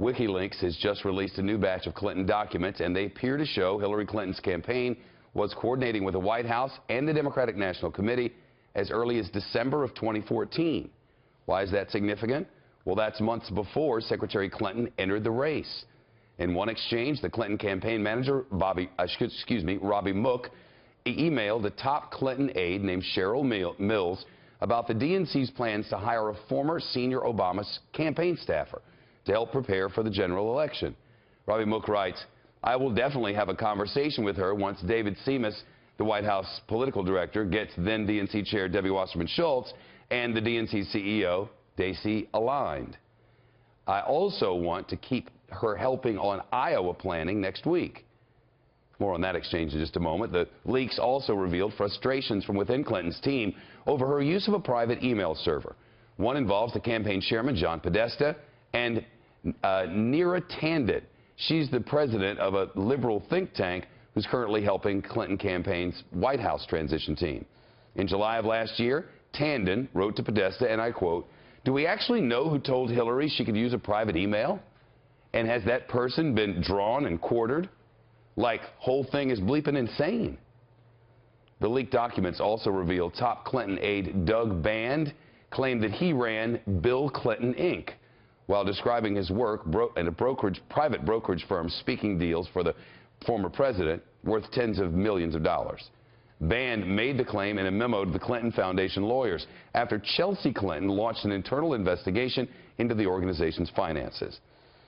Wikileaks has just released a new batch of Clinton documents, and they appear to show Hillary Clinton's campaign was coordinating with the White House and the Democratic National Committee as early as December of 2014. Why is that significant? Well, that's months before Secretary Clinton entered the race. In one exchange, the Clinton campaign manager, Robbie Mook, emailed a top Clinton aide named Cheryl Mills about the DNC's plans to hire a former senior Obama campaign staffer to help prepare for the general election. Robbie Mook writes, "I will definitely have a conversation with her once David Seamus, the White House political director, gets then DNC chair Debbie Wasserman Schultz and the DNC CEO, Dacey, aligned. I also want to keep her helping on Iowa planning next week." More on that exchange in just a moment. The leaks also revealed frustrations from within Clinton's team over her use of a private email server. One involves the campaign chairman, John Podesta, and Neera Tanden. She's the president of a liberal think tank who's currently helping Clinton campaign's White House transition team. In July of last year, Tanden wrote to Podesta, and I quote, "Do we actually know who told Hillary she could use a private email? And has that person been drawn and quartered? Like, whole thing is bleeping insane." The leaked documents also reveal top Clinton aide Doug Band claimed that he ran Bill Clinton, Inc., while describing his work at a private brokerage firm speaking deals for the former president worth tens of millions of dollars. Band made the claim in a memo to the Clinton Foundation lawyers after Chelsea Clinton launched an internal investigation into the organization's finances.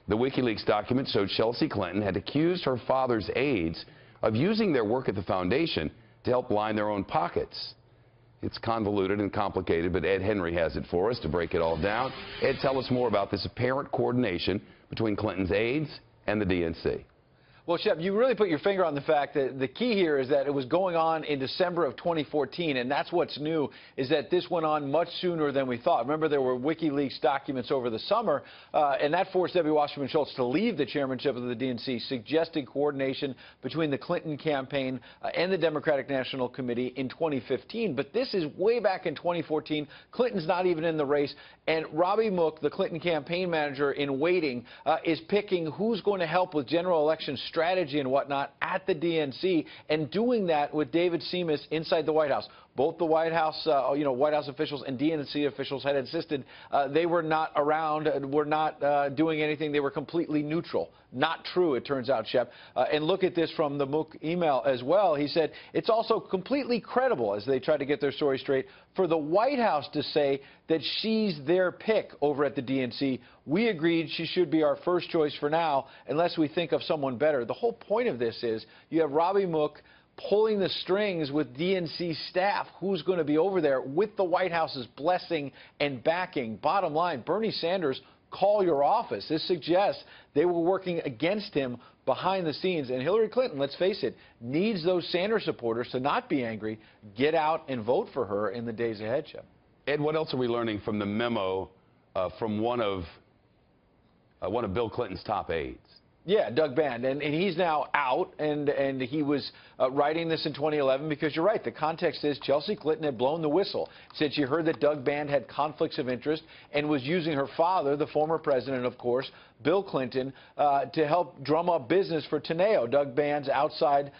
The Wikileaks document showed Chelsea Clinton had accused her father's aides of using their work at the foundation to help line their own pockets. It's convoluted and complicated, but Ed Henry has it for us to break it all down. Ed, tell us more about this apparent coordination between Clinton's aides and the DNC. Well, Shep, you really put your finger on the fact that the key here is that it was going on in December of 2014, and that's what's new, is that this went on much sooner than we thought. Remember, there were WikiLeaks documents over the summer, and that forced Debbie Wasserman Schultz to leave the chairmanship of the DNC, suggesting coordination between the Clinton campaign and the Democratic National Committee in 2015. But this is way back in 2014. Clinton's not even in the race, and Robbie Mook, the Clinton campaign manager in waiting, is picking who's going to help with general election strategy and whatnot at the DNC, and doing that with David Seamus inside the White House. Both the White House, White House officials and DNC officials had insisted they were not around, were not doing anything. They were completely neutral. Not true, it turns out, Shep. And look at this from the Mook email as well. He said, "It's also completely credible," as they try to get their story straight, "for the White House to say that she's their pick over at the DNC. We agreed she should be our first choice for now, unless we think of someone better." The whole point of this is you have Robbie Mook pulling the strings with DNC staff, who's going to be over there with the White House's blessing and backing. Bottom line, Bernie Sanders, call your office. This suggests they were working against him behind the scenes. And Hillary Clinton, let's face it, needs those Sanders supporters to not be angry, get out and vote for her in the days ahead, Shep. Ed, what else are we learning from the memo from one of Bill Clinton's top aides? Yeah, Doug Band, and he's now out, and he was writing this in 2011 because you're right, the context is Chelsea Clinton had blown the whistle, said she heard that Doug Band had conflicts of interest and was using her father, the former president, of course, Bill Clinton, to help drum up business for Teneo, Doug Band's outside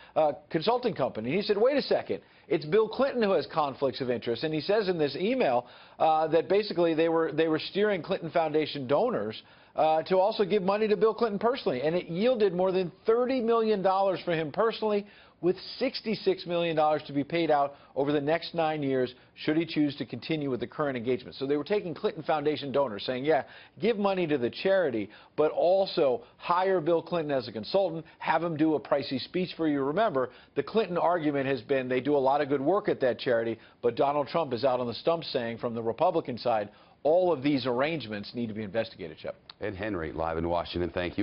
consulting company. And he said, wait a second, it's Bill Clinton who has conflicts of interest. And he says in this email that basically they were steering Clinton Foundation donors to also give money to Bill Clinton personally. And it yielded more than $30 million for him personally, with $66 million to be paid out over the next 9 years should he choose to continue with the current engagement. So they were taking Clinton Foundation donors, saying, yeah, give money to the charity, but also hire Bill Clinton as a consultant, have him do a pricey speech for you. Remember, the Clinton argument has been they do a lot of good work at that charity, but Donald Trump is out on the stump saying from the Republican side, all of these arrangements need to be investigated, Shep. Ed Henry, live in Washington. Thank you.